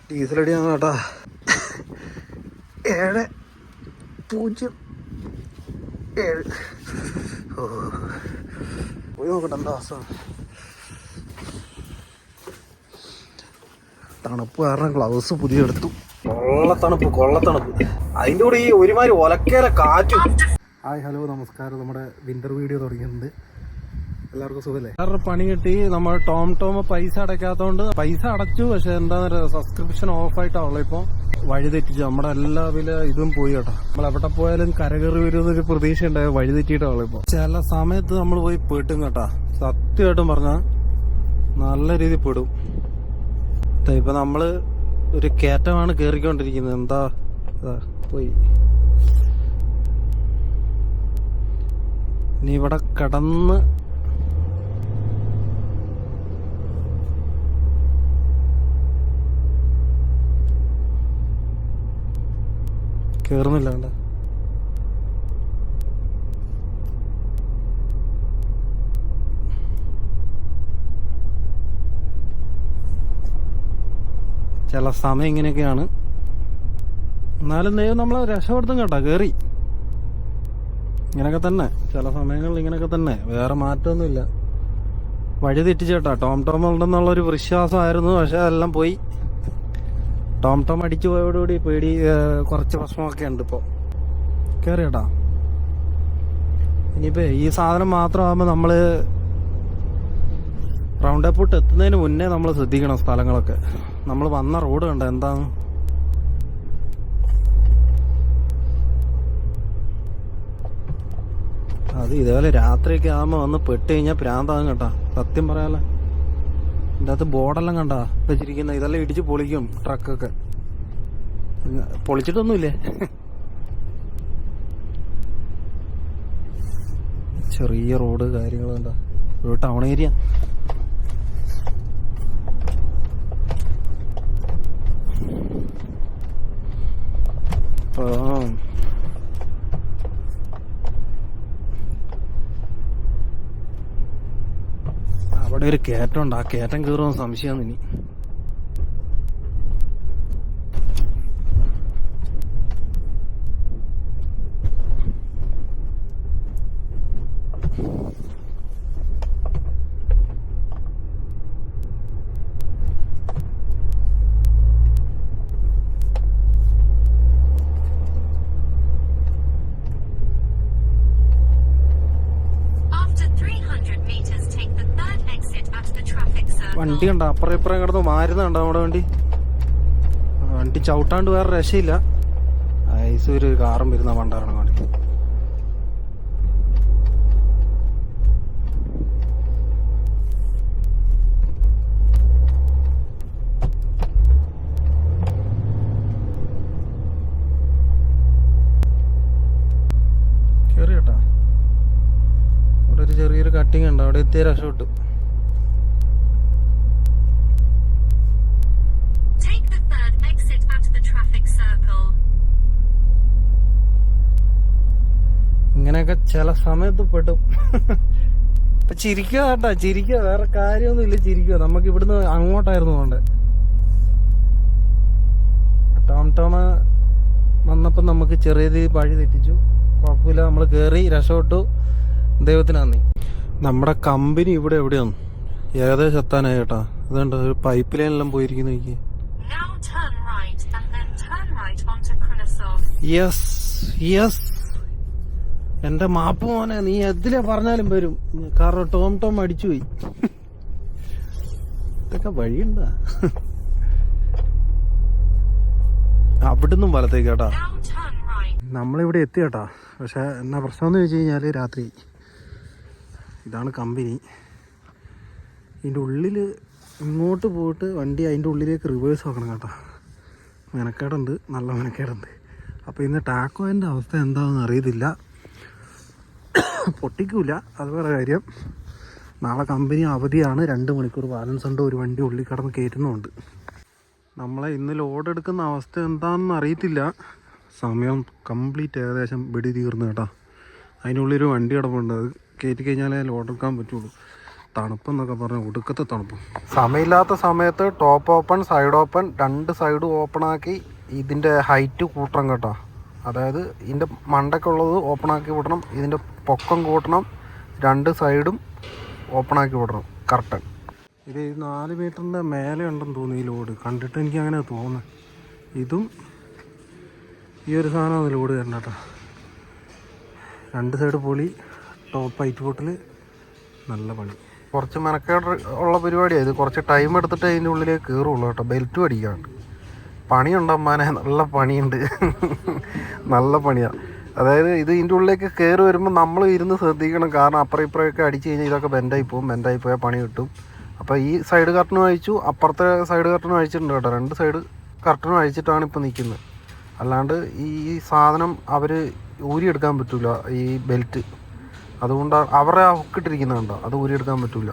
Diesel അടിയാണ് കേട്ടാ. 707. പോയി നോക്കട്ടെ എന്താ അവസ്ഥ. തണുപ്പ് കാരണം ഗ്ലൗസ് പുതിയ എടുത്തു. കൊള്ളത്തണുപ്പ്. അതിൻ്റെ കൂടെ ഈ ഒരുമാതിരി ഒലക്കേല കാറ്റും. ഹായ് ഹലോ നമസ്കാരം. നമ്മുടെ വിന്റർ വീഡിയോ തുടങ്ങിയിട്ടുണ്ട്. എല്ലാവർക്കും സുഖമല്ലേ? വേറെ പണി കിട്ടി. നമ്മൾ ടോം പൈസ അടയ്ക്കാത്തതുകൊണ്ട് പൈസ അടച്ചു, പക്ഷെ എന്താ സബ്സ്ക്രിപ്ഷൻ ഓഫായിട്ടാണല്ലോ. ഇപ്പോൾ വഴി തെറ്റിച്ചു. നമ്മുടെ എല്ലാ ഇതും പോയി കേട്ടോ. നമ്മൾ എവിടെ പോയാലും കരകയറി വരുന്നൊരു പ്രതീക്ഷ ഉണ്ടായ വഴി തെറ്റിയിട്ടാണല്ലോ. ഇപ്പോൾ ചില സമയത്ത് നമ്മൾ പോയി പെട്ടും കേട്ടാ. സത്യമായിട്ടും പറഞ്ഞാൽ നല്ല രീതിയിൽ പെടും. ഇപ്പൊ നമ്മള് ഒരു കയറ്റമാണ് കയറിക്കൊണ്ടിരിക്കുന്നത്. എന്താ പോയി ഇനി ഇവിടെ കടന്ന് കേറുന്നില്ല. കണ്ട ചില സമയം ഇങ്ങനെയൊക്കെയാണ്. എന്നാലും ദൈവം നമ്മളെ രക്ഷപ്പെടുത്തും കേട്ടോ. കയറി ഇങ്ങനെയൊക്കെ തന്നെ ചില സമയങ്ങളിൽ ഇങ്ങനെയൊക്കെ തന്നെ, വേറെ മാറ്റമൊന്നുമില്ല. വഴി തെറ്റിച്ചേട്ടാ. ടോം ഉണ്ടെന്നുള്ളൊരു വിശ്വാസമായിരുന്നു, പക്ഷെ അതെല്ലാം പോയി. ടോം അടിച്ചു പോയതോടുകൂടി പേടി കുറച്ച് പ്രശ്നമൊക്കെ ഉണ്ട് ഇപ്പോൾ. കയറി കേട്ടാ. ഇനിയിപ്പോൾ ഈ സാധനം മാത്രമാകുമ്പോൾ നമ്മൾ റൗണ്ട് അപ്പൂട്ട് എത്തുന്നതിന് മുന്നേ നമ്മൾ ശ്രദ്ധിക്കണം സ്ഥലങ്ങളൊക്കെ. നമ്മൾ വന്ന റോഡ് കണ്ട എന്താണ്. അത് ഇതേപോലെ രാത്രിയൊക്കെ ആകുമ്പോൾ വന്ന് പെട്ട് കഴിഞ്ഞാൽ പ്രാന്താകും കേട്ടാ. സത്യം പറയാലോ. ഇതിൻ്റെ അകത്ത് ബോർഡെല്ലാം കണ്ടാ വെച്ചിരിക്കുന്ന. ഇതെല്ലാം ഇടിച്ച് പൊളിക്കും ട്രക്കൊക്കെ. പൊളിച്ചിട്ടൊന്നുമില്ലേ. ചെറിയ റോഡ് കാര്യങ്ങൾ കണ്ടാ. ഒരു ടൗൺ ഏരിയ. അവിടെ ഒരു കയറ്റമുണ്ട്. ആ കയറ്റം കയറുന്ന സംശയമാണ് ഇനി. വണ്ടി കണ്ട അപ്പുറം ഇപ്പുറം കിടന്ന് മാരുന്നുണ്ടോ നമ്മുടെ വണ്ടി ചവിട്ടാണ്ട് വേറെ രക്ഷയില്ല. ഐസ് ഒരു കാറും വരുന്ന പണ്ടാണ് വണ്ടി. കേറി കേട്ടാ. അവിടെ ഒരു ചെറിയൊരു കട്ടിങ് ഉണ്ട്. അവിടെ എത്തിയ രക്ഷപ്പെട്ടു. ഇങ്ങനെയൊക്കെ ചില സമയത്ത് പെട്ടും. ഇപ്പൊ ചിരിക്കുക കേട്ടാ. ചിരിക്കുക, വേറെ കാര്യമൊന്നുമില്ല. ചിരിക്കുക. നമുക്ക് ഇവിടുന്ന് അങ്ങോട്ടായിരുന്നു പോണ്ടേ. ടോം വന്നപ്പോ നമുക്ക് ചെറിയ വഴി തെറ്റിച്ചു. കുഴപ്പമില്ല, നമ്മൾ കേറി രക്ഷപ്പെട്ടു. ദൈവത്തിന് നന്ദി. നമ്മുടെ കമ്പനി ഇവിടെ എവിടെയാണ് ഏകദേശം എത്താനായി കേട്ടാ. അതുകൊണ്ട് ഒരു പൈപ്പ് ലൈനെല്ലാം പോയിരിക്കുന്നു. എനിക്ക് യെസ് എന്റെ മാപ്പ് മോനെ, നീ എതിലെ പറഞ്ഞാലും വരും. കാരണം ടോം അടിച്ചുപോയി. ഇതൊക്കെ വഴിയുണ്ടാ. അവിടുന്നും വലത്തേക്ക് കേട്ടാ. നമ്മളിവിടെ എത്തി കേട്ടാ. പക്ഷെ എന്നാ പ്രശ്നം ചോദിച്ചു കഴിഞ്ഞാല് രാത്രി ഇതാണ് കമ്പനി. ഇതിൻ്റെ ഉള്ളിൽ ഇങ്ങോട്ട് പോയിട്ട് വണ്ടി അതിൻ്റെ ഉള്ളിലേക്ക് റിവേഴ്സ് ആക്കണം കേട്ടോ. മെനക്കേടുണ്ട്, നല്ല മെനക്കേടുണ്ട്. അപ്പോൾ ഇന്ന് ടാക്കോൻ്റെ അവസ്ഥ എന്താണെന്ന് അറിയത്തില്ല. പൊട്ടിക്കൂല, അത് വേറെ കാര്യം. നാളെ കമ്പനി അവധിയാണ്. 2 മണിക്കൂർ ബാലൻസ് ഉണ്ട്. ഒരു വണ്ടി ഉള്ളിൽ കിടന്ന് കയറ്റുന്നുണ്ട്. നമ്മളെ ഇന്ന് ലോഡ് എടുക്കുന്ന അവസ്ഥ എന്താണെന്ന് അറിയത്തില്ല. സമയം കംപ്ലീറ്റ് ഏകദേശം വെടി തീർന്നു കേട്ടോ. അതിനുള്ളിലൊരു വണ്ടി കിടപ്പുണ്ട്. അത് കയറ്റി കഴിഞ്ഞാലേ ലോഡ് എടുക്കാൻ പറ്റുള്ളൂ. തണുപ്പെന്നൊക്കെ പറഞ്ഞാൽ ഒടുക്കത്തെ തണുപ്പ്. സമയമില്ലാത്ത സമയത്ത് top open, side open, 2 side ഓപ്പണാക്കി ഇതിൻ്റെ ഹൈറ്റ് കൂട്ടണം കേട്ടോ. അതായത് ഇതിൻ്റെ മണ്ടയ്ക്കുള്ളത് ഓപ്പണാക്കി വിടണം, ഇതിൻ്റെ പൊക്കം കൂട്ടണം, 2 സൈഡും ഓപ്പണാക്കി വിടണം കറക്റ്റ്. ഇത് 4 മീറ്ററിൻ്റെ മേലെ ഉണ്ടെന്ന് തോന്നുന്നു ഈ ലോഡ്. കണ്ടിട്ട് എനിക്ക് അങ്ങനെ തോന്നുന്നു. ഇതും ഈ ഒരു സാധനം ലോഡ് തരണം കേട്ടോ. 2 സൈഡ് പൊളി, ടോപ്പ് ഹൈറ്റ് ബോട്ടിൽ നല്ല പണി. കുറച്ച് മെനക്കേട് ഉള്ള പരിപാടിയാണ് ഇത്. കുറച്ച് ടൈം എടുത്തിട്ട് അതിൻ്റെ ഉള്ളിലേക്ക് കയറുള്ളൂ കേട്ടോ. ബെൽറ്റ് അടിക്കാണ്ട് പണിയുണ്ട് അമ്മാനെ, നല്ല പണിയുണ്ട്. നല്ല പണിയാണ്. അതായത് ഇത് ഇതിൻ്റെ ഉള്ളിലേക്ക് കയറി വരുമ്പോൾ നമ്മൾ ഇരുന്ന് ശ്രദ്ധിക്കണം. കാരണം അപ്പുറം ഇപ്പുറമൊക്കെ അടിച്ച് കഴിഞ്ഞാൽ ഇതൊക്കെ ബെൻഡായി പോകും. ബെൻഡായി പോയാൽ പണി കിട്ടും. അപ്പോൾ ഈ സൈഡ് കർട്ടനും അഴിച്ചു, അപ്പുറത്തെ സൈഡ് കർട്ടനും അഴിച്ചിട്ടുണ്ട് കേട്ടോ. 2 സൈഡ് കർട്ടനും അഴിച്ചിട്ടാണ് ഇപ്പോൾ നിൽക്കുന്നത്. അല്ലാണ്ട് ഈ സാധനം അവർ ഊരിയെടുക്കാൻ പറ്റില്ല, ഈ ബെൽറ്റ്. അതുകൊണ്ട് അവരെ ആ ഹുക്കിട്ടിരിക്കുന്നുണ്ടോ, അത് ഊരിയെടുക്കാൻ പറ്റില്ല.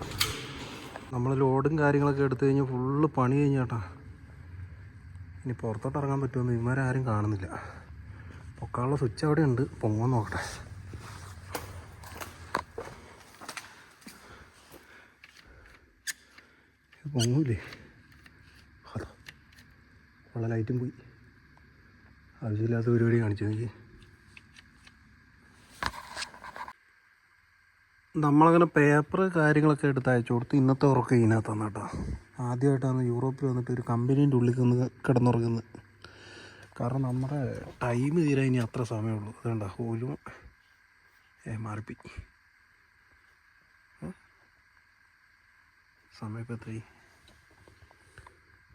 നമ്മൾ ലോഡും കാര്യങ്ങളൊക്കെ എടുത്തു കഴിഞ്ഞാൽ ഫുള്ള് പണി കഴിഞ്ഞാട്ടാ. ഇനി പുറത്തോട്ട് ഇറങ്ങാൻ പറ്റുമെന്ന് ഇവന്മാരാരും കാണുന്നില്ല. പൊക്കാനുള്ള സ്വിച്ച് അവിടെ ഉണ്ട്, പൊങ്ങാൻ നോക്കട്ടെ. പൊങ്ങൂല്ലേ? അതോ ഉള്ള ലൈറ്റും പോയി. ആവശ്യമില്ലാത്ത പരിപാടി കാണിച്ചു എനിക്ക്. നമ്മളങ്ങനെ പേപ്പർ കാര്യങ്ങളൊക്കെ എടുത്ത് അയച്ചു കൊടുത്ത് ഇന്നത്തെ ഉറക്കം ഇതിനകത്താണ് കേട്ടോ. ആദ്യമായിട്ടാണ് യൂറോപ്പിൽ വന്നിട്ട് ഒരു കമ്പനീൻ്റെ ഉള്ളിൽ നിന്ന് കിടന്നുറങ്ങുന്നത്. കാരണം നമ്മുടെ ടൈം തീരാൻ ഇനി അത്ര സമയമുള്ളൂ. അതുകൊണ്ടാ പോലും മാറിപ്പോയി. സമയം ഇപ്പോൾ എത്രയായി?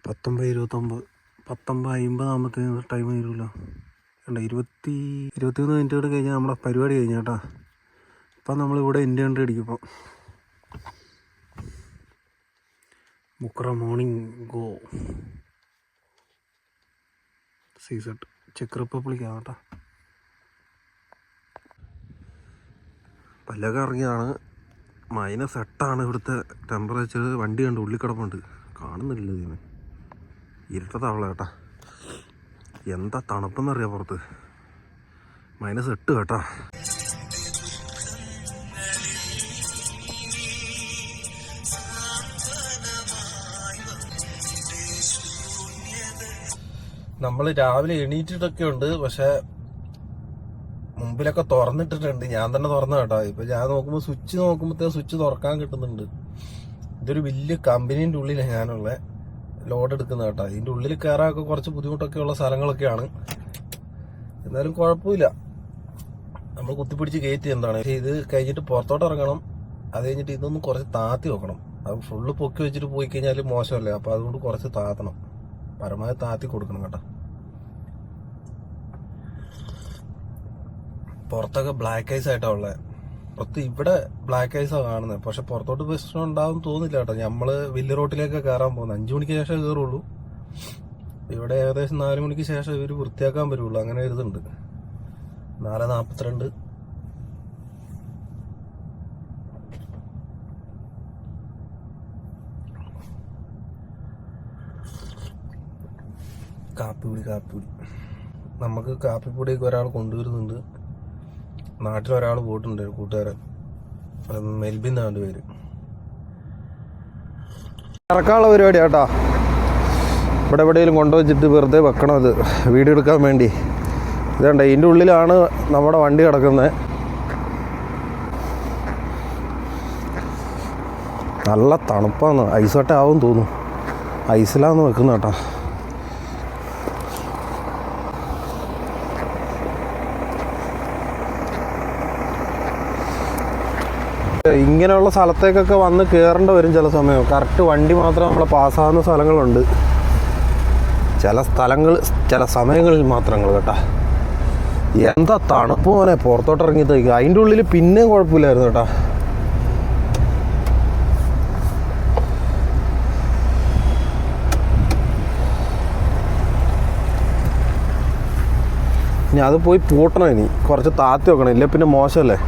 19:29. 19:50 ആകുമ്പോഴത്തേന് ടൈം തീരുമല്ലോ. വേണ്ട 21 മിനിറ്റ് കൂടെ കഴിഞ്ഞാൽ നമ്മളെ പരിപാടി കഴിഞ്ഞ കേട്ടോ. അപ്പം നമ്മളിവിടെ ഇന്ത്യ കണ്ട് അടിക്കുമ്പോൾ ബുക്ര മോർണിംഗ് ഗോ സീസെറ്റ് ചെക്ക് റിപ്പബ്ലിക്കാണ് കേട്ടോ. പല്ലൊക്കെ ഇറങ്ങിയതാണ്. -8 ഇവിടുത്തെ ടെമ്പറേച്ചർ. വണ്ടി കണ്ട് ഉള്ളിൽ കിടപ്പുണ്ട്, കാണുന്നില്ല ഇതിന്. ഇരുട്ടത്താവള കേട്ടാ. എന്താ തണുപ്പെന്നറിയാം പുറത്ത്. -8 കേട്ടാ. നമ്മൾ രാവിലെ എണീറ്റിട്ടൊക്കെ ഉണ്ട്, പക്ഷെ മുമ്പിലൊക്കെ തുറന്നിട്ടിട്ടുണ്ട്. ഞാൻ തന്നെ തുറന്ന കേട്ടോ. ഇപ്പൊ ഞാൻ നോക്കുമ്പോൾ സ്വിച്ച് നോക്കുമ്പോഴത്തേ സ്വിച്ച് തുറക്കാൻ കിട്ടുന്നുണ്ട്. ഇതൊരു വലിയ കമ്പനീൻ്റെ ഉള്ളിലാണ് ഞാനുള്ള ലോഡ് എടുക്കുന്നത് കേട്ടോ. ഇതിൻ്റെ ഉള്ളിൽ കയറാനൊക്കെ കുറച്ച് ബുദ്ധിമുട്ടൊക്കെ ഉള്ള സ്ഥലങ്ങളൊക്കെയാണ്. എന്നാലും കുഴപ്പമില്ല, നമ്മൾ കുത്തിപ്പിടിച്ച് കയറ്റി എന്താണ്. പക്ഷേ ഇത് കഴിഞ്ഞിട്ട് പുറത്തോട്ട് ഇറങ്ങണം. അത് കഴിഞ്ഞിട്ട് ഇതൊന്നും കുറച്ച് താത്തി വെക്കണം. അത് ഫുള്ള് പൊക്കി വെച്ചിട്ട് പോയി കഴിഞ്ഞാൽ മോശമല്ലേ. അപ്പോൾ അതുകൊണ്ട് കുറച്ച് താത്തണം, പരമാവധി താത്തി കൊടുക്കണം കേട്ടോ. പുറത്തൊക്കെ ബ്ലാക്ക് ഐസ് ആയിട്ടാണ് ഉള്ളത്. പുറത്ത് ഇവിടെ ബ്ലാക്ക് ഐസാണ് കാണുന്നത്. പക്ഷെ പുറത്തോട്ട് പ്രശ്നം ഉണ്ടാവും തോന്നില്ല കേട്ടോ. നമ്മള് വലിയ റോട്ടിലേക്ക് കയറാൻ പോകുന്നത് 5 മണിക്ക് ശേഷം കയറുള്ളൂ. ഇവിടെ ഏകദേശം 4 മണിക്ക് ശേഷം ഇവർ വൃത്തിയാക്കാൻ വരുള്ളൂ. അങ്ങനെ ഒരു ഇതുണ്ട്. 4:42. കാപ്പിപ്പൊടി നമുക്ക് കാപ്പിപ്പൊടിയൊക്കെ ഒരാൾ കൊണ്ടുവരുന്നുണ്ട്. നാട്ടിലൊരാൾ പോയിട്ടുണ്ട്, കൂട്ടുകാരൻ. മെൽബിൻ എന്നാണ് പേര്. ഇറക്കാനുള്ള പരിപാടി കേട്ടോ. ഇവിടെ എവിടെയെങ്കിലും കൊണ്ടുവച്ചിട്ട് വെറുതെ വെക്കണം. ഇത് വീഡിയോ എടുക്കാൻ വേണ്ടി. ഇതുണ്ട്, ഇതിൻ്റെ ഉള്ളിലാണ് നമ്മുടെ വണ്ടി കിടക്കുന്നത്. നല്ല തണുപ്പാണ്. ഐസോട്ടെ ആവും തോന്നുന്നു. ഐസിലാന്ന് വെക്കുന്ന കേട്ടോ. ഇങ്ങനെയുള്ള സ്ഥലത്തേക്കൊക്കെ വന്ന് കയറേണ്ട വരും ചില സമയം. കറക്റ്റ് വണ്ടി മാത്രം നമ്മളെ പാസ്സാകുന്ന സ്ഥലങ്ങളുണ്ട്. ചില സമയങ്ങളിൽ മാത്രങ്ങൾ കേട്ടോ. എന്താ തണുപ്പ് മോനെ. പുറത്തോട്ട് ഇറങ്ങിത്തേക്ക് അതിൻ്റെ ഉള്ളിൽ പിന്നെയും കുഴപ്പമില്ലായിരുന്നു കേട്ടോ. ഇനി അത് പോയി പൂട്ടണം. ഇനി കുറച്ച് താത്തി വെക്കണം, ഇല്ലേ പിന്നെ മോശമല്ലേ.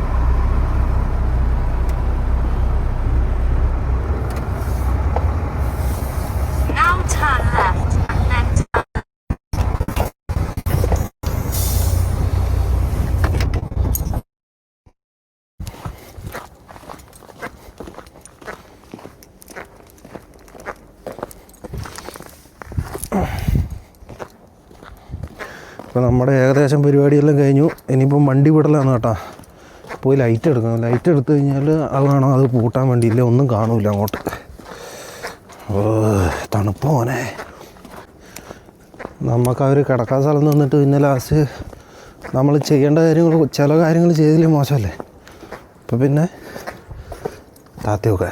അപ്പോൾ നമ്മുടെ ഏകദേശം പരിപാടിയെല്ലാം കഴിഞ്ഞു. ഇനിയിപ്പം വണ്ടി വിടലാണ് കേട്ടോ. പോയി ലൈറ്റ് എടുക്കണം. ലൈറ്റ് എടുത്തു കഴിഞ്ഞാൽ അത് വേണം, അത് പൂട്ടാൻ വേണ്ടിയില്ല, ഒന്നും കാണില്ല അങ്ങോട്ട്. തണുപ്പ് പോനെ. നമുക്കവർ കിടക്കാൻ സ്ഥലം നിന്നിട്ട് പിന്നെ ലാസ്റ്റ് നമ്മൾ ചെയ്യേണ്ട കാര്യങ്ങൾ, ചില കാര്യങ്ങൾ ചെയ്തില്ലേ മോശമല്ലേ. അപ്പോൾ പിന്നെ താത്തിയൊക്കെ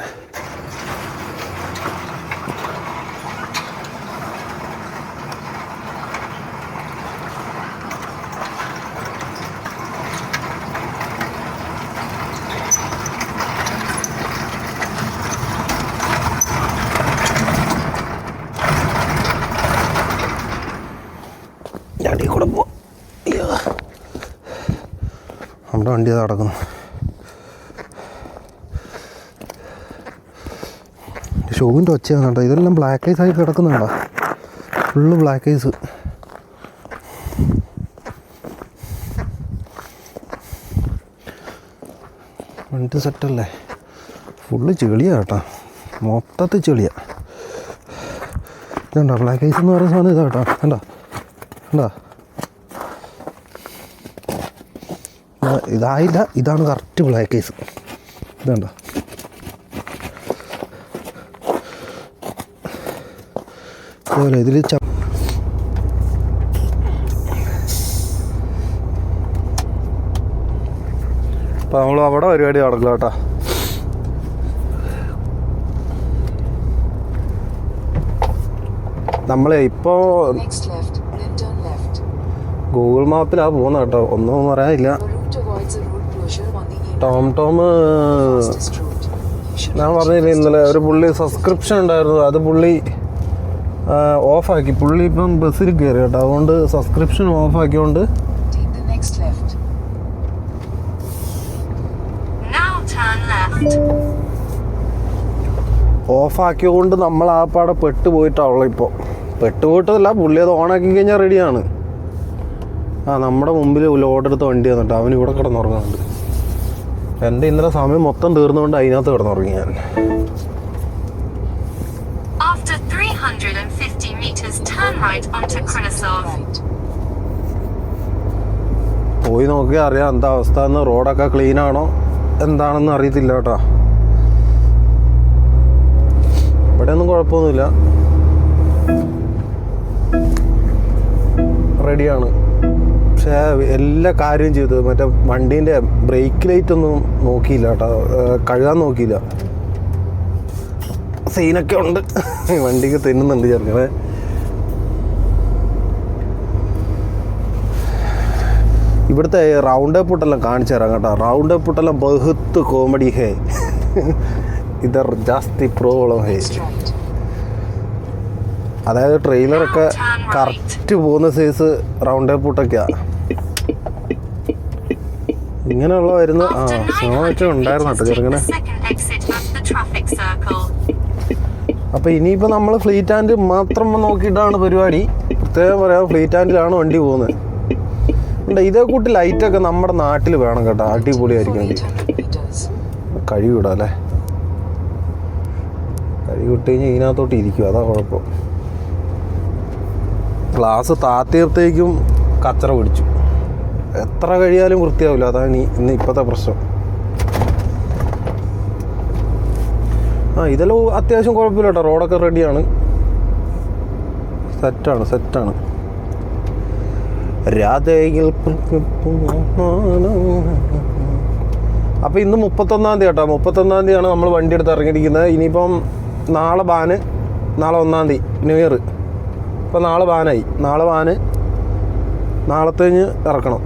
അടി കൂടെ പോ. അയ്യോ, നമ്മുടെ വണ്ടി അത് നടക്കുന്നു. ഷൂവിൻ്റെ ഒച്ചയാണ് കേട്ടോ. ഇതെല്ലാം ബ്ലാക്ക് ഐസ് ആയി കിടക്കുന്നുണ്ടോ? Full black ice. വണ്ടി സെറ്റല്ലേ? ഫുള്ള് ചെളിയാണ് കേട്ടോ, മൊത്തത്തിൽ ചെളിയാണ്. ഇതുണ്ടോ ബ്ലാക്ക് ഐസ് എന്ന് പറയുന്ന സാധനം? ഇതാ കേട്ടോ, കണ്ടോ കണ്ടോ? ഇതായില്ല, ഇതാണ് കറക്റ്റ് ബ്ലാക്ക് ഐസ്. ഇതുണ്ടോ? അതുപോലെ ഇതിൽ അപ്പോൾ നമ്മൾ അവിടെ പരിപാടി നടക്കില്ല കേട്ടോ. നമ്മളെ ഇപ്പോൾ ഗൂഗിൾ മാപ്പിലാണ് പോകുന്നത് കേട്ടോ, ഒന്നും പറയാനില്ല. ടോം ഞാൻ പറഞ്ഞില്ല ഇന്നലെ ഒരു പുള്ളി സബ്സ്ക്രിപ്ഷൻ ഉണ്ടായിരുന്നു, അത് പുള്ളി ഓഫാക്കി. പുള്ളി ഇപ്പം ബസ്സിൽ കയറി കേട്ടോ, അതുകൊണ്ട് സബ്സ്ക്രിപ്ഷൻ ഓഫാക്കിയോണ്ട് ഓഫാക്കിയോണ്ട് നമ്മൾ ആ പാടെ പെട്ടുപോയിട്ടാണല്ലോ. ഇപ്പോൾ പെട്ടുപോയിട്ടല്ല, പുള്ളി അത് ഓണാക്കി കഴിഞ്ഞാൽ റെഡിയാണ്. നമ്മുടെ മുമ്പിൽ ലോഡെടുത്ത വണ്ടി വന്നിട്ട് അവൻ ഇവിടെ കിടന്നുറങ്ങുന്നുണ്ട്. എൻ്റെ ഇന്നലെ സമയം മൊത്തം തീർന്നുകൊണ്ട് അതിനകത്ത് കിടന്നുറങ്ങി ഞാൻ. പോയി നോക്കിയാൽ അറിയാം എന്താ അവസ്ഥ എന്ന്. റോഡൊക്കെ ക്ലീൻ ആണോ എന്താണെന്ന് അറിയത്തില്ല കേട്ടോ. ഇവിടെ ഒന്നും കുഴപ്പമൊന്നുമില്ല, റെഡിയാണ്. പക്ഷേ എല്ലാ കാര്യവും ചെയ്തു. മറ്റേ വണ്ടീൻ്റെ ബ്രേക്ക് ലൈറ്റ് ഒന്നും നോക്കിയില്ല കേട്ടോ, കഴുകാൻ നോക്കിയില്ല. സീനൊക്കെ ഉണ്ട്, വണ്ടിക്ക് തിന്നുന്നുണ്ട് ചെറുക്കനെ. ഇവിടുത്തെ റൗണ്ട് അപ്പുട്ടെല്ലാം കാണിച്ചു തരാം കേട്ടോ. റൗണ്ട് അപ്പുട്ടെല്ലാം ബഹുത്ത് കോമഡി ഹേ, ഇതർ ജാസ്തി പ്രോബ്ലം ഹേ. അതായത് ട്രെയിലറൊക്കെ കറക്റ്റ് പോകുന്ന സൈസ് റൗണ്ട് അപ്പുട്ടൊക്കെയാണ്. ഇങ്ങനെയുള്ള വരുന്ന സ്നോ ഒക്കെ ഉണ്ടായിരുന്നു കേട്ടോ ചെറുങ്ങനെ. അപ്പോൾ ഇനിയിപ്പോൾ നമ്മൾ ഫ്ലീറ്റ് ആൻഡ് മാത്രം നോക്കിയിട്ടാണ് പരിപാടി. പ്രത്യേകം പറയാം, ഫ്ലീറ്റ് ആൻഡിലാണ് വണ്ടി പോകുന്നത്. ഇതേ കൂട്ടി ലൈറ്റൊക്കെ നമ്മുടെ നാട്ടിൽ വേണം കേട്ടോ, അടിപൊളിയായിരിക്കും. കഴിവിടാം അല്ലേ, കഴിവിട്ട് കഴിഞ്ഞാൽ ഇതിനകത്തോട്ട് ഇരിക്കും, അതാ കുഴപ്പം. ഗ്ലാസ് താത്തിയത്തേക്കും കച്ചറ പിടിച്ചു. എത്ര കഴിയാലും വൃത്തിയാവില്ല, അതാണ് ഇന്ന് ഇപ്പോഴത്തെ പ്രശ്നം. ഇതെല്ലാം അത്യാവശ്യം കുഴപ്പമില്ല കേട്ടോ, റോഡൊക്കെ റെഡിയാണ്, സെറ്റാണ്. രാധയിൽ അപ്പോൾ ഇന്ന് 31-ാം തീയതി കേട്ടോ. 31-ാം തീയതിയാണ് നമ്മൾ വണ്ടി എടുത്ത് ഇറങ്ങിയിരിക്കുന്നത്. ഇനിയിപ്പം നാളെ ബാന്, നാളെ 1-ാം തീയതി ന്യൂ ഇയർ. ഇപ്പം നാളെ ബാനായി, നാളത്തേഞ്ഞ് ഇറക്കണം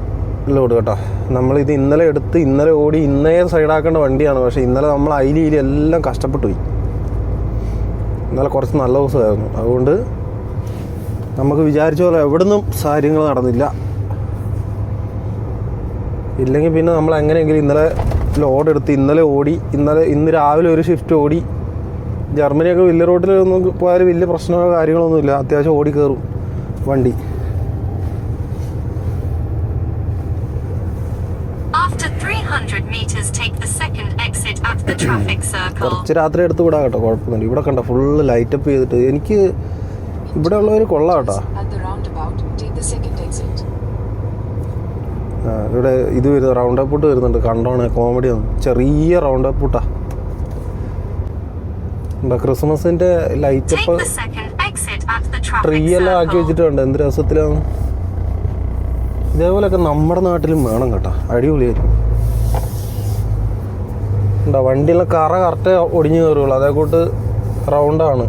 ലോഡ് കേട്ടോ. നമ്മളിത് ഇന്നലെ എടുത്ത് ഇന്നലെ ഓടി ഇന്നേ സൈഡാക്കേണ്ട വണ്ടിയാണ്. പക്ഷേ ഇന്നലെ നമ്മൾ അയിലി എല്ലാം കഷ്ടപ്പെട്ടു പോയി. ഇന്നലെ കുറച്ച് നല്ല ദിവസമായിരുന്നു, അതുകൊണ്ട് നമുക്ക് വിചാരിച്ച പോലെ എവിടുന്നും കാര്യങ്ങൾ നടന്നില്ല. ഇല്ലെങ്കിൽ പിന്നെ നമ്മൾ എങ്ങനെയെങ്കിലും ഇന്നലെ ലോഡ് എടുത്ത് ഇന്നലെ ഓടി, ഇന്ന് രാവിലെ ഒരു ഷിഫ്റ്റ് ഓടി. ജർമ്മനിയൊക്കെ വലിയ റോഡിലൊന്നും പോയാലും വലിയ പ്രശ്നമോ കാര്യങ്ങളൊന്നുമില്ല, അത്യാവശ്യം ഓടി കയറും വണ്ടി. കുറച്ച് രാത്രി എടുത്ത് വിടാം കേട്ടോ, കുഴപ്പമൊന്നുമില്ല. ഇവിടെ കണ്ട ഫുള്ള് ലൈറ്റപ്പ് ചെയ്തിട്ട് എനിക്ക് ഇവിടെ ഉള്ളവർ കൊള്ളാം കേട്ടോ. ഇവിടെ ഇത് വരുന്നത് റൗണ്ട് അപ്പൂട്ട് വരുന്നുണ്ട്. കണ്ടോണേ, കോമഡി ആണ്. ചെറിയ റൗണ്ട് അപ്പൂട്ടാ. എന്താ ക്രിസ്മസിൻ്റെ ലൈറ്റപ്പ് ട്രീ എല്ലാം ആക്കി വെച്ചിട്ടുണ്ട്. എന്ത് രസത്തിലാണ്. ഇതേപോലെയൊക്കെ നമ്മുടെ നാട്ടിലും വേണം കേട്ടോ, അടിപൊളിയായിരിക്കും. എന്താ വണ്ടിയെല്ലാം കറക്റ്റ് ഒടിഞ്ഞു കയറുള്ളൂ, അതേക്കൂട്ട് റൗണ്ടാണ്.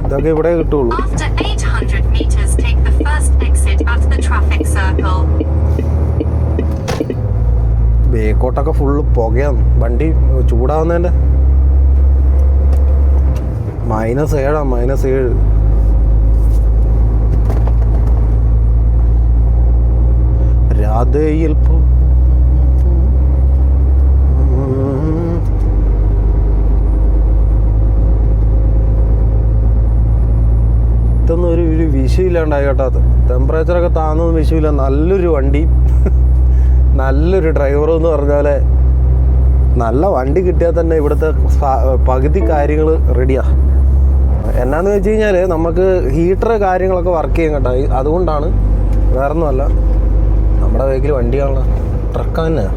ഇതൊക്കെ ഇവിടെ കിട്ടുള്ളൂ. ബേക്കോട്ടൊക്കെ ഫുള്ള് പുകയാണ്. വണ്ടി ചൂടാവുന്നതിൻ്റെ -7 -7. രാധയിൽ ഇതൊന്നും ഒരു വിഷയമില്ലാണ്ടായി കേട്ടോ. ടെമ്പറേച്ചറൊക്കെ താന്നൊന്നും വിഷയമില്ല. നല്ലൊരു വണ്ടി, നല്ലൊരു ഡ്രൈവർ എന്ന് പറഞ്ഞാൽ നല്ല വണ്ടി കിട്ടിയാൽ തന്നെ ഇവിടുത്തെ പകുതി കാര്യങ്ങൾ റെഡിയാണ്. എന്നാന്ന് വെച്ച് കഴിഞ്ഞാൽ നമുക്ക് ഹീറ്റർ കാര്യങ്ങളൊക്കെ വർക്ക് ചെയ്യും കേട്ടോ. അതുകൊണ്ടാണ്, വേറൊന്നുമല്ല. നമ്മുടെ വേഗിൽ വണ്ടിയാണല്ലോ, ട്രക്ക് തന്നെയാണ്.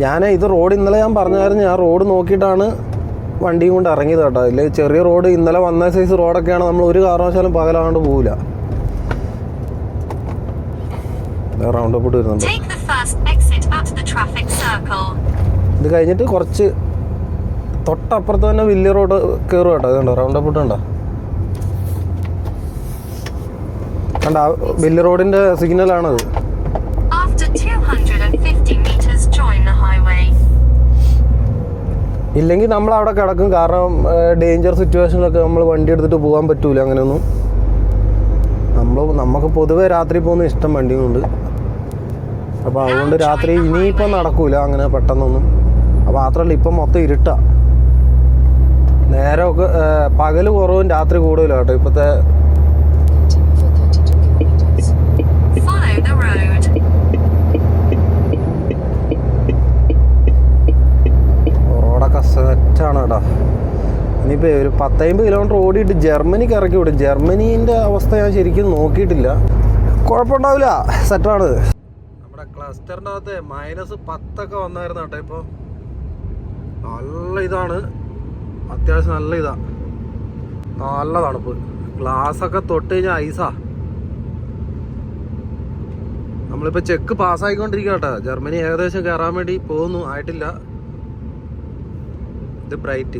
ഞാൻ ഇത് റോഡ് ഇന്നലെ ഞാൻ പറഞ്ഞായിരുന്നു, ഞാൻ റോഡ് നോക്കിയിട്ടാണ് വണ്ടിയും കൊണ്ട് ഇറങ്ങിയത് കേട്ടോ. ഇല്ലേ ചെറിയ റോഡ്, ഇന്നലെ വന്ന സൈസ് റോഡൊക്കെയാണ്, നമ്മൾ ഒരു കാരണവശാലും പകലാണ്ട് പോവില്ല. റൗണ്ട് അപ്പ് വരുന്നുണ്ട്. ഇത് കഴിഞ്ഞിട്ട് കുറച്ച് തൊട്ടപ്പുറത്ത് തന്നെ വലിയ റോഡ് കയറും കേട്ടോ. അതുകൊണ്ടോ റൗണ്ട് അപ്പ് ഉണ്ടോ കണ്ട, വലിയ റോഡിന്റെ സിഗ്നലാണത്. ഇല്ലെങ്കിൽ നമ്മൾ അവിടെ കിടക്കും. കാരണം ഡേഞ്ചർ സിറ്റുവേഷനിലൊക്കെ നമ്മൾ വണ്ടി എടുത്തിട്ട് പോകാൻ പറ്റൂല. അങ്ങനെയൊന്നും നമുക്ക് പൊതുവെ രാത്രി പോകുന്ന ഇഷ്ടം വണ്ടിയും കൊണ്ട്. അപ്പോൾ അതുകൊണ്ട് രാത്രി ഇനിയിപ്പം നടക്കൂല അങ്ങനെ പെട്ടെന്നൊന്നും. അപ്പോൾ മാത്രമല്ല ഇപ്പം മൊത്തം ഇരുട്ടാ. നേരമൊക്കെ പകല് കുറവും രാത്രി കൂടുതലും കേട്ടോ ഇപ്പോഴത്തെ. റോഡൊക്കെ സെറ്റാണ് കേട്ടോ. ഇനിയിപ്പോൾ ഒരു 10-50 കിലോമീറ്റർ ഓടിയിട്ട് ജർമ്മനിക്ക് ഇറക്കി വിടും. ജർമ്മനീൻ്റെ അവസ്ഥ ഞാൻ ശരിക്കും നോക്കിയിട്ടില്ല. കുഴപ്പമുണ്ടാവില്ല, സെറ്റാണ്. നമ്മുടെ ക്ലസ്റ്ററിൻ്റെ അകത്ത് -10 വന്നായിരുന്നു കേട്ടോ. ഇപ്പോൾ നല്ല ഇതാണ്, അത്യാവശ്യം നല്ല ഇതാണ്, നല്ല തണുപ്പ്. ഗ്ലാസ്സൊക്കെ തൊട്ട് കഴിഞ്ഞാൽ ഐസാ. നമ്മളിപ്പോൾ ചെക്ക് പാസ്സായിക്കൊണ്ടിരിക്കുക കേട്ടോ. ജർമ്മനി ഏകദേശം കയറാൻ വേണ്ടി പോകുന്നു, ആയിട്ടില്ല. ഇത് ബ്രൈറ്റ്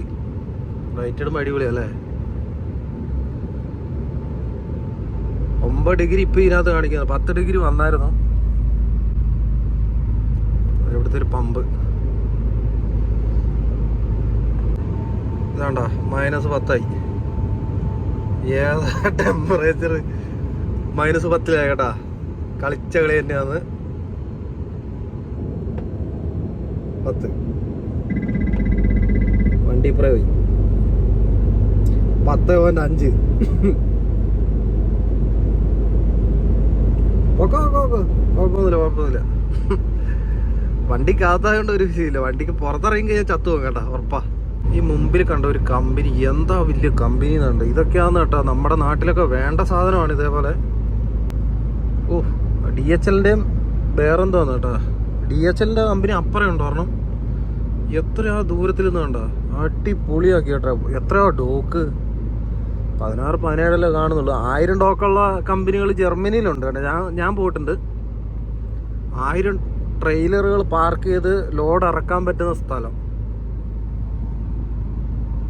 ഇടുമ്പോൾ അടിപൊളിയല്ലേ. 9 ഡിഗ്രി ഇപ്പം ഇതിനകത്ത് കാണിക്കുന്നത്. 10 ഡിഗ്രി വന്നായിരുന്നു. ഇവിടുത്തെ ഒരു പമ്പ് ഇതാണ്ട -10 ഏതാ ടെമ്പറേച്ചർ. -10 കേട്ടാ. കളിച്ച കളി തന്നെയാണ്. 10 വണ്ടി പ്രയോയി 10.5. കുഴപ്പമൊന്നുമില്ല. വണ്ടിക്കകത്തായോണ്ട് ഒരു വിഷയമില്ല. വണ്ടിക്ക് പുറത്തിറങ്ങി കഴിഞ്ഞാൽ ചത്തു പോകും കേട്ടോ, ഉറപ്പാ. ഈ മുമ്പിൽ കണ്ട ഒരു കമ്പനി, എന്താ വലിയ കമ്പനി എന്നുണ്ട്. ഇതൊക്കെയാന്ന് കേട്ടോ നമ്മുടെ നാട്ടിലൊക്കെ വേണ്ട സാധനമാണ് ഇതേപോലെ. DHLൻ്റെയും വേറെന്തോന്ന് കേട്ടോ. DHLൻ്റെ കമ്പനി അപ്പുറം ഉണ്ട് പറഞ്ഞു. എത്രയാ ദൂരത്തിൽ നിന്ന് കണ്ടോ, അടിപൊളിയാക്കി കേട്ടോ. എത്രയോ ഡോക്ക് 16-17 കാണുന്നുള്ളൂ. 1000 ഡോക്കുള്ള കമ്പനികൾ ജർമ്മനിയിലുണ്ട് കേട്ടോ. ഞാൻ പോയിട്ടുണ്ട്. 1000 ട്രെയിലറുകൾ പാർക്ക് ചെയ്ത് ലോഡ് ഇറക്കാൻ പറ്റുന്ന സ്ഥലം.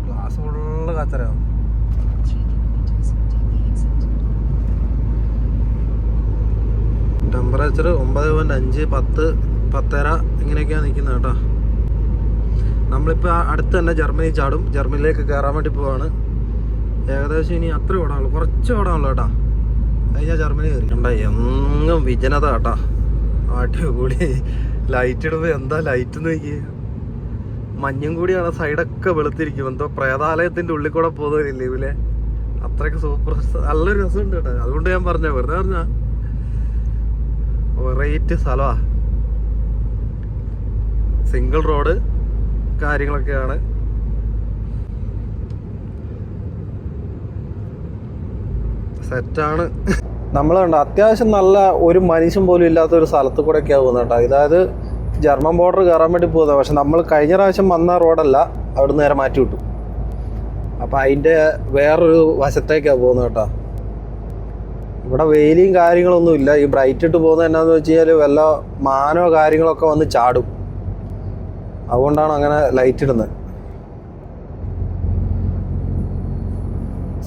Glass full കച്ചറയാണ്. ടെമ്പറേച്ചർ 9.5, 10, 10.5 ഇങ്ങനെയൊക്കെയാണ് നിൽക്കുന്നത് കേട്ടോ. നമ്മളിപ്പോൾ അടുത്ത് തന്നെ ജർമ്മനി ചാടും. ജർമ്മനിയിലേക്ക് കയറാൻ വേണ്ടി പോവാണ്. ഏകദേശം ഇനി അത്ര ഓടാനുള്ളൂ, കുറച്ച് ഓടാനുള്ളൂ കേട്ടോ. കഴിഞ്ഞാൽ ജർമ്മനി കയറി കണ്ട. എങ്ങും വിജനത കേട്ടോ, അടിപൊളി. ലൈറ്റ് ഇടുമ്പോൾ എന്താ ലൈറ്റ് നോക്കി. മഞ്ഞും കൂടിയാണ്, സൈഡൊക്കെ വെളുത്തിരിക്കും. എന്തോ പ്രേതാലയത്തിൻ്റെ ഉള്ളിൽ കൂടെ പോകുന്നില്ലേ ഇവലെ. അത്രയ്ക്ക് സൂപ്പർ, നല്ലൊരു രസമുണ്ട് കേട്ടോ. അതുകൊണ്ട് ഞാൻ പറഞ്ഞ, വെറുതെ പറഞ്ഞ വെറൈറ്റി സ്ഥലമാ. സിംഗിൾ റോഡ്, കാര്യങ്ങളൊക്കെയാണ്. സെറ്റാണ്. നമ്മൾ കണ്ട അത്യാവശ്യം നല്ല ഒരു മനുഷ്യൻ പോലും ഇല്ലാത്ത ഒരു സ്ഥലത്ത് കൂടെയൊക്കെയാണ് പോകുന്നത് കേട്ടോ. ഇതായത് ജർമ്മൻ ബോർഡർ കയറാൻ വേണ്ടി പോകുന്നത്. പക്ഷെ നമ്മൾ കഴിഞ്ഞ പ്രാവശ്യം വന്ന റോഡല്ല, അവിടെ നിന്ന് നേരെ മാറ്റി വിട്ടു. അപ്പം അതിൻ്റെ വേറൊരു വശത്തേക്കാണ് പോകുന്നത് കേട്ടോ. ഇവിടെ വെയിലും കാര്യങ്ങളൊന്നും ഇല്ല. ഈ ബ്രൈറ്റ് ഇട്ട് പോകുന്നത് എന്നാന്ന് വെച്ച് കഴിഞ്ഞാൽ വല്ല മാനോ കാര്യങ്ങളൊക്കെ വന്ന് ചാടും. അതുകൊണ്ടാണ് അങ്ങനെ ലൈറ്റ് ഇടുന്നത്.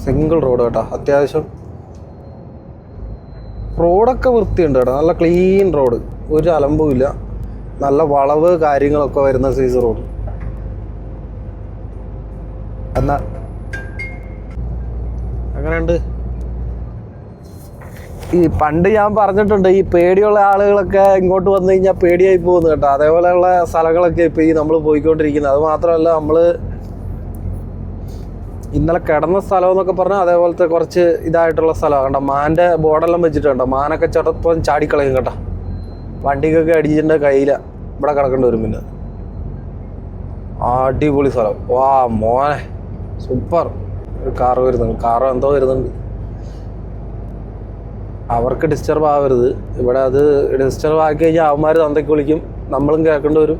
സിംഗിൾ റോഡ് കേട്ടോ. അത്യാവശ്യം റോഡൊക്കെ വൃത്തിയുണ്ട് കേട്ടോ. നല്ല ക്ലീൻ റോഡ്, ഒരു അലമ്പും ഇല്ല. നല്ല വളവ് കാര്യങ്ങളൊക്കെ വരുന്ന സൈസ് റോഡ്. എന്നാ അങ്ങനെയുണ്ട്. ഈ പണ്ട് ഞാൻ പറഞ്ഞിട്ടുണ്ട്, ഈ പേടിയുള്ള ആളുകളൊക്കെ ഇങ്ങോട്ട് വന്നു കഴിഞ്ഞാൽ പേടിയായി പോകുന്നു കേട്ടോ. അതേപോലെയുള്ള സ്ഥലങ്ങളൊക്കെ ഇപ്പോൾ ഈ നമ്മൾ പോയിക്കൊണ്ടിരിക്കുന്നത്. അത് മാത്രമല്ല, നമ്മൾ ഇന്നലെ കിടന്ന സ്ഥലം എന്നൊക്കെ പറഞ്ഞാൽ അതേപോലത്തെ കുറച്ച് ഇതായിട്ടുള്ള സ്ഥലമാണ് കേട്ടോ. മാൻ്റെ ബോർഡെല്ലാം വെച്ചിട്ടുണ്ടോ. മാനൊക്കെ ചിലപ്പം ചാടിക്കളയും കേട്ടോ. വണ്ടിക്കൊക്കെ അടിച്ചിട്ടുണ്ട് കയ്യില ഇവിടെ കിടക്കേണ്ടി വരും. പിന്നെ അടിപൊളി സ്ഥലം. വാ മോനെ സൂപ്പർ. ഒരു കാറ് വരുന്നുണ്ട്, കാറോ എന്തോ വരുന്നുണ്ട്. അവർക്ക് ഡിസ്റ്റർബ് ആവരുത്. ഇവിടെ അത് ഡിസ്റ്റർബ് ആക്കി കഴിഞ്ഞാൽ അവന്മാർ തന്തയ്ക്ക് വിളിക്കും, നമ്മളും കേൾക്കേണ്ടി വരും.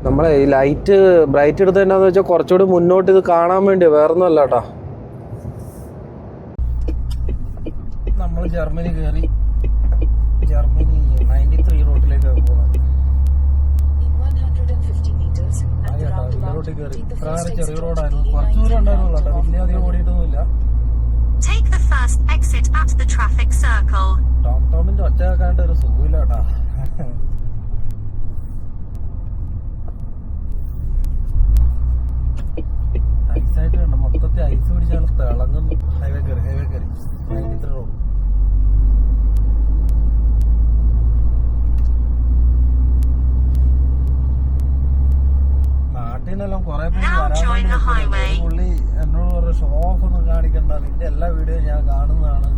നമ്മളെ ഈ ലൈറ്റ് ബ്രൈറ്റ് എടുത്ത് എന്നാന്ന് വെച്ചാൽ കുറച്ചുകൂടി മുന്നോട്ട് ഇത് കാണാൻ വേണ്ടിയാണ്, വേറൊന്നും അല്ല കേട്ടോ. നമ്മൾ ജർമ്മനി കയറി. ജർമ്മനി 93 റോട്ടിലേക്ക് പോകുന്നത്. റോട്ടിൽ കയറി. ചെറിയ റോഡായിരുന്നു, കുറച്ചു ദൂരം ഉണ്ടായിരുന്നുള്ളൂ കേട്ടോ. വലിയ അധികം ഓടിയിട്ടൊന്നുമില്ല. ടോമിന്റെ ഒച്ച കേൾക്കാണ്ട് ഒരു സുഖമില്ല കേട്ടാ. ഐസായിട്ട് കണ്ട മൊത്തത്തിൽ ഐസ് പിടിച്ചാണ് തിളങ്ങുന്നു. ഹൈവേ കയറി 93 റോഡ്. നാട്ടിലെല്ലാം കുറെ പുള്ളി എന്നോട് പറഞ്ഞ ഷോ ഓഫ് ഒന്നും കാണിക്കണ്ട, നിന്റെ എല്ലാ വീഡിയോയും ഞാൻ കാണുന്നതാണ്,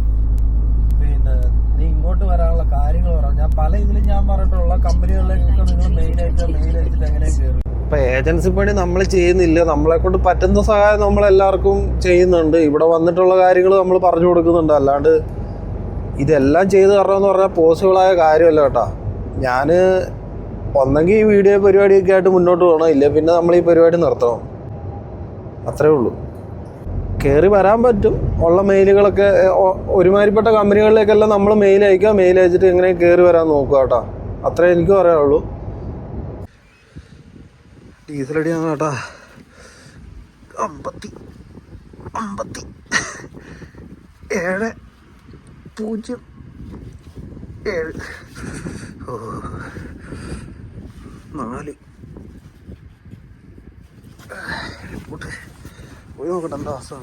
പിന്നെ നീ ഇങ്ങോട്ട് വരാനുള്ള കാര്യങ്ങൾ പറയാം. ഞാൻ പല ഇതിലും ഞാൻ പറഞ്ഞിട്ടുള്ള കമ്പനികളിലേക്കൊക്കെ നിങ്ങൾ മെയിൽ അയച്ചിട്ട് എങ്ങനെ കയറി. ഇപ്പൊ ഏജൻസി പണി നമ്മൾ ചെയ്യുന്നില്ല, നമ്മളെ കൊണ്ട് പറ്റുന്ന സഹായം നമ്മളെല്ലാവർക്കും ചെയ്യുന്നുണ്ട്. ഇവിടെ വന്നിട്ടുള്ള കാര്യങ്ങൾ നമ്മൾ പറഞ്ഞു കൊടുക്കുന്നുണ്ട്. അല്ലാണ്ട് ഇതെല്ലാം ചെയ്ത് തരണമെന്ന് പറഞ്ഞാൽ പോസിബിളായ കാര്യമല്ല കേട്ടോ. ഞാൻ ഒന്നെങ്കിൽ ഈ വീഡിയോ പരിപാടിയൊക്കെ ആയിട്ട് മുന്നോട്ട് പോകണം, ഇല്ല പിന്നെ നമ്മൾ ഈ പരിപാടി നിർത്തണം. അത്രേ ഉള്ളൂ. കയറി വരാൻ പറ്റും. ഉള്ള മെയിലുകളൊക്കെ ഒരുമാതിരിപ്പെട്ട കമ്പനികളിലേക്കെല്ലാം നമ്മൾ മെയിൽ അയക്കുക. മെയിൽ അയച്ചിട്ട് എങ്ങനെ കയറി വരാൻ നോക്കുക കേട്ടോ. അത്രേ എനിക്ക് പറയാനുള്ളൂ. ഡീസലടിയാണ് കേട്ടാ. 5707. ഓ 4 പോയി നോക്കട്ടെ എന്താ അവസ്ഥ.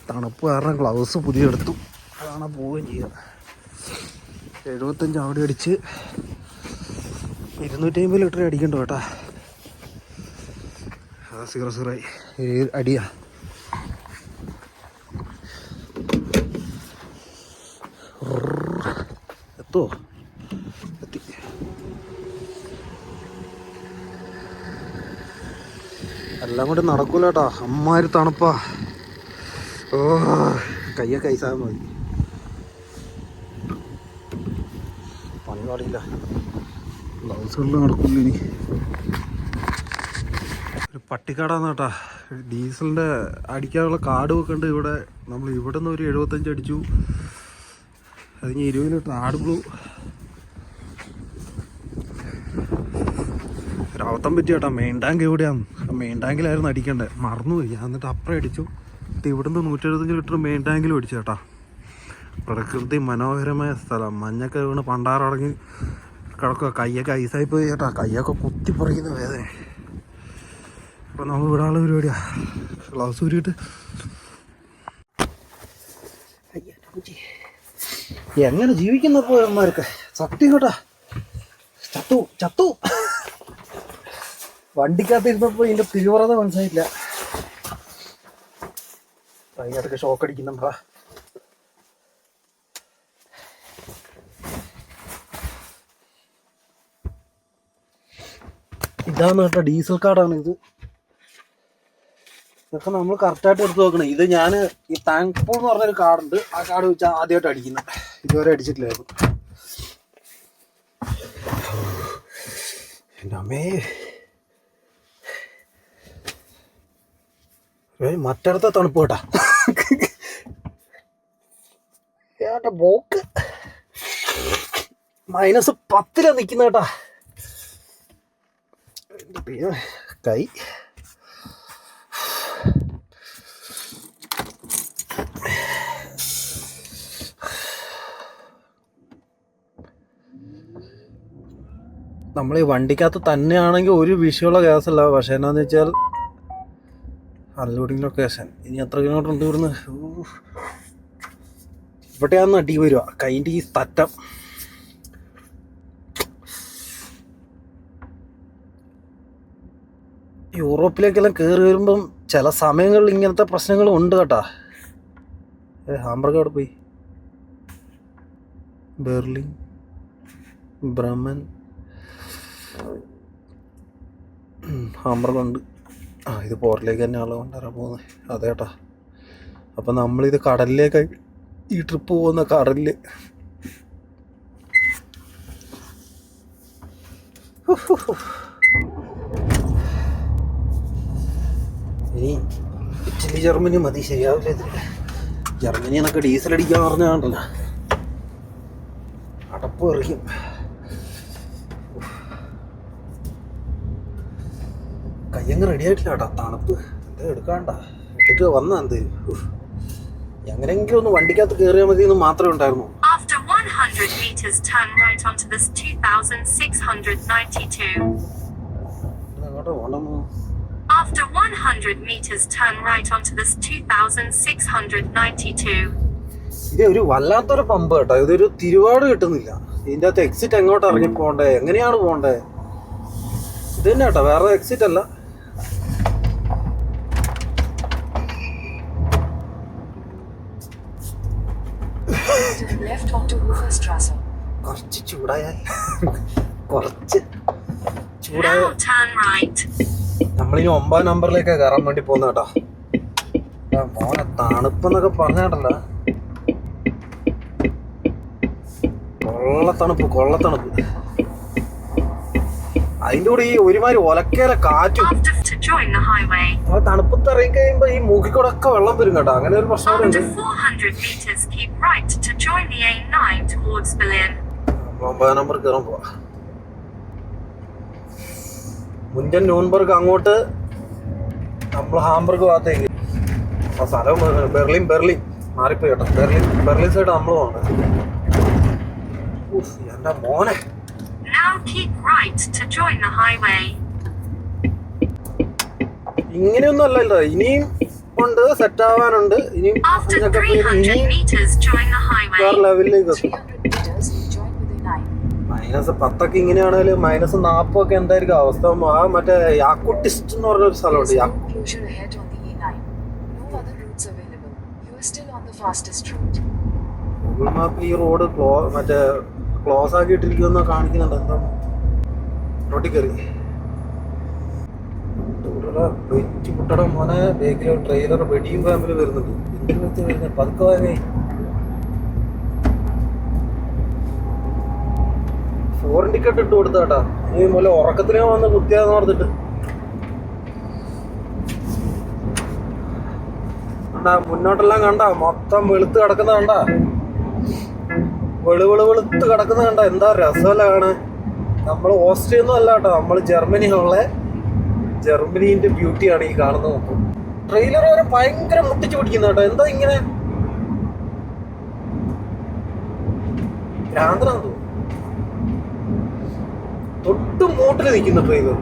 തണുപ്പ് കാരണം ഗ്ലൗസ് പുതിയ എടുത്തു, അതാണ് പോവുകയും ചെയ്യുക. 75 അവിടെ അടിച്ച് 250 ലിറ്റർ അടിക്കണ്ടോ കേട്ടാ. 0 അടിയാ. എത്തുമോ? എത്തി. എല്ലാം കൂടി നടക്കൂല കേട്ടാ, അമ്മാതിരി തണുപ്പാ. ഓ കയ്യൊക്കെ ഐസാകാൻ മതി. പണി പാടില്ല, ഗ്ലൗസുകളിൽ നടക്കില്ല. ഇനി ഒരു പട്ടിക്കാടാന്ന് കേട്ടാ. ഡീസലിൻ്റെ അടിക്കാനുള്ള കാർഡ് വെക്കുന്നുണ്ട് ഇവിടെ. നമ്മൾ ഇവിടെ നിന്ന് ഒരു 75 അടിച്ചു. അതിന് 20 ലിറ്റർ ആഡ് ബ്ലൂ. ഒരവത്തം പറ്റി കേട്ടോ. മെയിൻ ടാങ്ക് എവിടെയാണ്? മെയിൻ ടാങ്കിലായിരുന്നു അടിക്കേണ്ടത്, മറന്നുപോയി ഞാൻ. എന്നിട്ട് അപ്പുറം അടിച്ചു. ഇവിടുന്ന് 175 ലിറ്റർ മെയിൻ ടാങ്കിലും അടിച്ചു കേട്ടാ. പ്രകൃതി മനോഹരമായ സ്ഥലം. മഞ്ഞൊക്കെ വീണ് പണ്ടാറടങ്ങി കിടക്കുക. കയ്യൊക്കെ ഐസായി പോയി കേട്ടാ. കയ്യൊക്കെ കുത്തിപ്പറിക്കുന്ന വേദന. ഇപ്പം നമ്മൾ വിടാനുള്ള പരിപാടിയാ. ഗ്ലൗസ് ഊരിയിട്ട് എങ്ങനെ ജീവിക്കുന്നപ്പോ അമ്മമാർക്ക് സത്യം കേട്ടാ. ചത്തു വണ്ടിക്കകത്തിരുന്നപ്പോ ഇതിന്റെ തീവ്രത മനസ്സിലായില്ല. ഭയങ്കരൊക്കെ ഷോക്ക് അടിക്കുന്നുണ്ടാ. ഇതാണ് കേട്ടോ ഡീസൽ കാർഡാണ് ഇത്. ഇതൊക്കെ നമ്മൾ കറക്റ്റായിട്ട് എടുത്ത് നോക്കണം. ഇത് ഞാൻ ഈ താങ്ക്ഫുൾ എന്ന് പറഞ്ഞൊരു കാർഡുണ്ട്, ആ കാർഡ് വെച്ചാൽ ആദ്യമായിട്ട് അടിക്കുന്നത്, ഇതുവരെ അടിച്ചിട്ടില്ലായിരുന്നു. എൻ്റെ അമ്മേ, മറ്റടുത്ത തണുപ്പ് കേട്ടാ. ഏട്ടാ ബോക്ക് -10 നിൽക്കുന്ന കേട്ടാ. കൈ നമ്മൾ ഈ വണ്ടിക്കകത്ത് തന്നെയാണെങ്കിൽ ഒരു വിഷയമുള്ള ഗ്യാസല്ല. പക്ഷെ എന്നാന്ന് വെച്ചാൽ അൺലോഡിങ് ലൊക്കേഷൻ ഇനി എത്ര കിലോമീറ്റർ ഉണ്ട് ഇവിടുന്ന്? ഇവിടെയാന്ന് അടി വരിക കൈൻ്റെ ഈ തറ്റം. യൂറോപ്പിലേക്കെല്ലാം കയറി വരുമ്പം ചില സമയങ്ങളിൽ ഇങ്ങനത്തെ പ്രശ്നങ്ങളും ഉണ്ട് കേട്ടാ. ഹാംബർഗ് അവിടെ പോയി, ബെർലിൻ, ബ്രമൻ, ഹാംബർഗ് ഉണ്ട്. ഇത് പോർട്ടിലേക്ക് തന്നെ ആളെ കൊണ്ടുവരാൻ പോകുന്നത്. അതേട്ടാ, അപ്പം നമ്മളിത് കടലിലേക്ക് ഈ ട്രിപ്പ് പോകുന്ന കടലിൽ ഇനി ഇറ്റലി ജർമ്മനി മതി, ശരിയാവില്ല ഇത്. ജർമ്മനി എന്നൊക്കെ ഡീസൽ അടിക്കാൻ പറഞ്ഞാണ്ടല്ലോ അടപ്പ് എറിയും. കയ്യങ്ങ് റെഡി ആയിട്ടില്ല കേട്ടോ, തണുപ്പ് എന്താ എടുക്കാണ്ട ഇട്ടിട്ട് വന്ന എന്ത് എങ്ങനെയെങ്കിലും ഒന്ന് വണ്ടിക്കകത്ത് കയറിയാൽ മതി എന്ന് മാത്രമേ ഉണ്ടായിരുന്നു. After 100 meters, turn right onto this 2692. അങ്ങോട്ട് പോകണമെന്നോ? After 100 meters, turn right onto this 2692. ഇത് ഒരു വല്ലാത്തൊരു പമ്പ് കേട്ടോ. ഇതൊരു തിരുവാട് കിട്ടുന്നില്ല. ഇതിൻ്റെ അകത്ത് എക്സിറ്റ് എങ്ങോട്ട് ഇറങ്ങി പോകണ്ടേ, എങ്ങനെയാണ് പോകണ്ടേ? ഇത് തന്നെ കേട്ടോ, വേറെ എക്സിറ്റ് അല്ല. കുറച്ച് ചൂടായാൽ നമ്മളിനി 9 നമ്പറിലേക്ക് കയറാൻ വേണ്ടി പോകുന്ന കേട്ടോ. മോനെ തണുപ്പെന്നൊക്കെ പറഞ്ഞാട്ടല്ല, കൊള്ളത്തണുപ്പ്. അതിൻ്റെ കൂടെ ഈ ഒരുമാതിരി ഒലക്കേല കാറ്റും. തണുപ്പത്ത് ഇറങ്ങി കഴിയുമ്പോ ഈ മൂക്കിക്കൂടെ ഒക്കെ വെള്ളം വരും കേട്ടോ. അങ്ങനെ ഒരു പ്രശ്നമുണ്ട്. 9 നമ്പർ കയറാൻ പോവാ. മുൻപൻ ന്യൂൻബർഗ് അങ്ങോട്ട് നമ്മൾ ഹാംബർഗ് ഭാഗത്തേക്ക്. ആ സ്ഥലം ബെർലിൻ മാറിപ്പോയി കേട്ടോ. ബെർലിൻ സൈഡ് നമ്മൾ പോകണം. എന്റെ മോനെ, ഇങ്ങനെയൊന്നും അല്ലല്ലോ, ഇനിയും ഉണ്ട്, സെറ്റ് ആവാനുണ്ട്. ഇനിയും വേറെ ലെവലിലേക്ക് എത്തും. -10 ഇങ്ങനെയാണെങ്കിലും -40 ഒക്കെ എന്തായിരിക്കും അവസ്ഥ? ആ മറ്റേ യാക്കുട്ടിസ്റ്റ് എന്ന് പറഞ്ഞൊരു സ്ഥലമുണ്ട്. ഗൂഗിൾ മാപ്പിൽ ഈ റോഡ് മറ്റേ ക്ലോസ് ആക്കിയിട്ടിരിക്കുമെന്ന് കാണിക്കുന്നുണ്ട്. എന്താ റോട്ടിൽ കയറി വെച്ച് പുട്ടടം മോനെ. ബേക്കിൽ ട്രെയിലർ വെടിയും ഫാമിൽ വരുന്നുണ്ട്. എന്തിനു വെച്ച് വരുന്നത്? പതുക്കെ വാങ്ങി. ഫോറിൻ ടിക്കറ്റ് ഇട്ട് കൊടുത്ത കേട്ടാ. ഈ പോലെ ഉറക്കത്തിനെ വന്ന് കുത്തിയാന്ന് പറഞ്ഞിട്ട് കണ്ടാ. മുന്നോട്ടെല്ലാം കണ്ട മൊത്തം വെളുത്ത് കിടക്കുന്ന കണ്ട, വെളുത്ത് കിടക്കുന്ന കണ്ട. എന്താ രസമല്ല കാണാൻ. നമ്മൾ ഓസ്ട്രിയ ഒന്നും അല്ല കേട്ടോ, നമ്മൾ ജർമ്മനീന്റെ ബ്യൂട്ടിയാണ് ഈ കാണുന്നത്. നോക്കും ട്രെയിലർ വരെ ഭയങ്കര മുട്ടിച്ച് പിടിക്കുന്ന കേട്ടോ. എന്താ ഇങ്ങനെ ഭ്രാന്തനാന്ന് തോന്നുന്നു. തൊട്ട് മൂട്ടിൽ നിൽക്കുന്ന ട്രെയിലർ.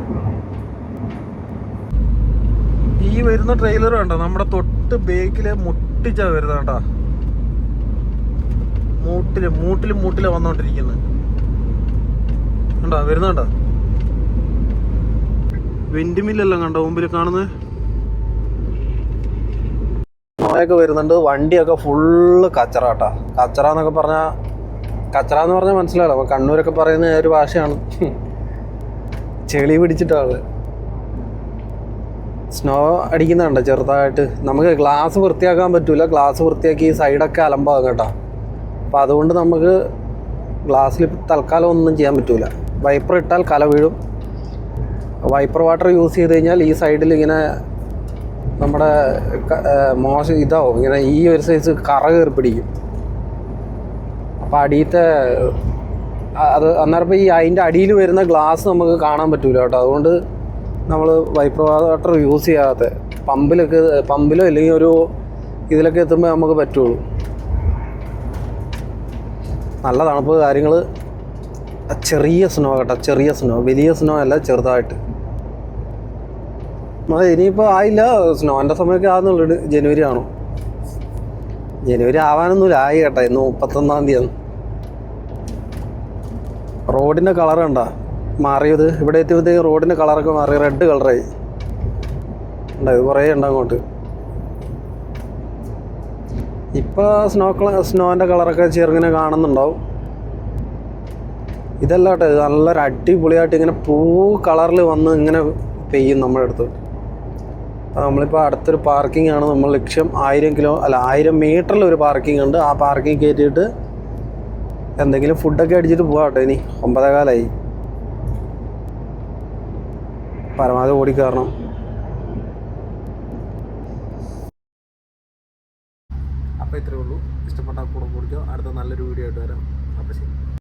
ഈ വരുന്ന ട്രെയിലർ കണ്ടോ, നമ്മുടെ തൊട്ട് ബേക്കില് മുട്ടിച്ചാ വരുന്ന കേട്ടാ. മൂട്ടില് വന്നോണ്ടിരിക്കുന്നത് കണ്ടോ, വരുന്നണ്ട. വെന്റ് മില്ലെല്ലാം കണ്ടോ മുമ്പിൽ കാണുന്നത്. മഴയൊക്കെ വരുന്നുണ്ട്. വണ്ടിയൊക്കെ ഫുള്ള് കച്ചറ കേട്ടാ. കച്ചറ എന്ന് പറഞ്ഞാൽ മനസ്സിലാവില്ല. കണ്ണൂരൊക്കെ പറയുന്ന ഒരു ഭാഷയാണ്. ചെളി പിടിച്ചിട്ടാണ്. സ്നോ അടിക്കുന്നുണ്ട് ചെറുതായിട്ട്. നമുക്ക് ഗ്ലാസ് വൃത്തിയാക്കാൻ പറ്റില്ല. ഗ്ലാസ് വൃത്തിയാക്കി ഈ സൈഡൊക്കെ അലമ്പാകും കേട്ടോ. അപ്പോൾ അതുകൊണ്ട് നമുക്ക് ഗ്ലാസ്സിൽ തൽക്കാലം ഒന്നും ചെയ്യാൻ പറ്റില്ല. വൈപ്പർ ഇട്ടാൽ കല വീഴും. വൈപ്പർ വാട്ടർ യൂസ് ചെയ്ത് കഴിഞ്ഞാൽ ഈ സൈഡിൽ ഇങ്ങനെ നമ്മുടെ മോശം ഇതാവും, ഇങ്ങനെ ഈ ഒരു സൈസ് കറ കയറി പിടിക്കും. അപ്പോൾ അടിയത്തെ അത് അന്നേരം ഈ അതിൻ്റെ അടിയിൽ വരുന്ന ഗ്ലാസ് നമുക്ക് കാണാൻ പറ്റില്ല കേട്ടോ. അതുകൊണ്ട് നമ്മൾ വൈപ്പർ വാട്ടർ യൂസ് ചെയ്യാതെ പമ്പിലോ അല്ലെങ്കിൽ ഒരു ഇതിലൊക്കെ എത്തുമ്പോൾ നമുക്ക് പറ്റുള്ളൂ. നല്ല തണുപ്പ് കാര്യങ്ങൾ. ചെറിയ സ്നോ കേട്ടോ, ചെറിയ സ്നോ, വലിയ സ്നോ അല്ല, ചെറുതായിട്ട്. ഇനിയിപ്പോൾ ആയില്ല, സ്നോൻ്റെ സമയമൊക്കെ ആകുന്നുള്ളൂ. ജനുവരി ആണോ? ജനുവരി ആവാനൊന്നുമില്ല, ആയി കേട്ടോ. ഇന്ന് 31-ാം തീയതി. റോഡിൻ്റെ കളർ കണ്ടാ മാറിയത്? ഇവിടെ എത്തിയപ്പോഴത്തേക്ക് റോഡിൻ്റെ കളറൊക്കെ മാറി, റെഡ് കളറായി. ഇത് കുറേ ഉണ്ട് അങ്ങോട്ട്. ഇപ്പോൾ സ്നോൻ്റെ കളറൊക്കെ ചെറുങ്ങനെ കാണുന്നുണ്ടാവും. ഇതല്ല കേട്ടോ, ഇത് നല്ലൊരു അടിപൊളിയായിട്ട് ഇങ്ങനെ പൂ കളറിൽ വന്ന് ഇങ്ങനെ പെയ്യും നമ്മുടെ അടുത്ത്. അപ്പോൾ നമ്മളിപ്പോൾ അടുത്തൊരു പാർക്കിംഗ് ആണ് നമ്മൾ ലക്ഷ്യം. 1000 മീറ്ററിൽ ഒരു പാർക്കിംഗ് ഉണ്ട്. ആ പാർക്കിംഗ് കയറ്റിയിട്ട് എന്തെങ്കിലും ഫുഡൊക്കെ അടിച്ചിട്ട് പോകാം കേട്ടോ. ഇനി 9:15 പരമാവധി ഓടിക്കയറണം. അപ്പോൾ ഇത്രയേ ഉള്ളൂ. ഇഷ്ടപ്പെട്ടാൽ കൂടെ കുടിക്കുക. അടുത്ത നല്ലൊരു വീഡിയോ ആയിട്ട് വരാം. അപ്പോൾ ശരി.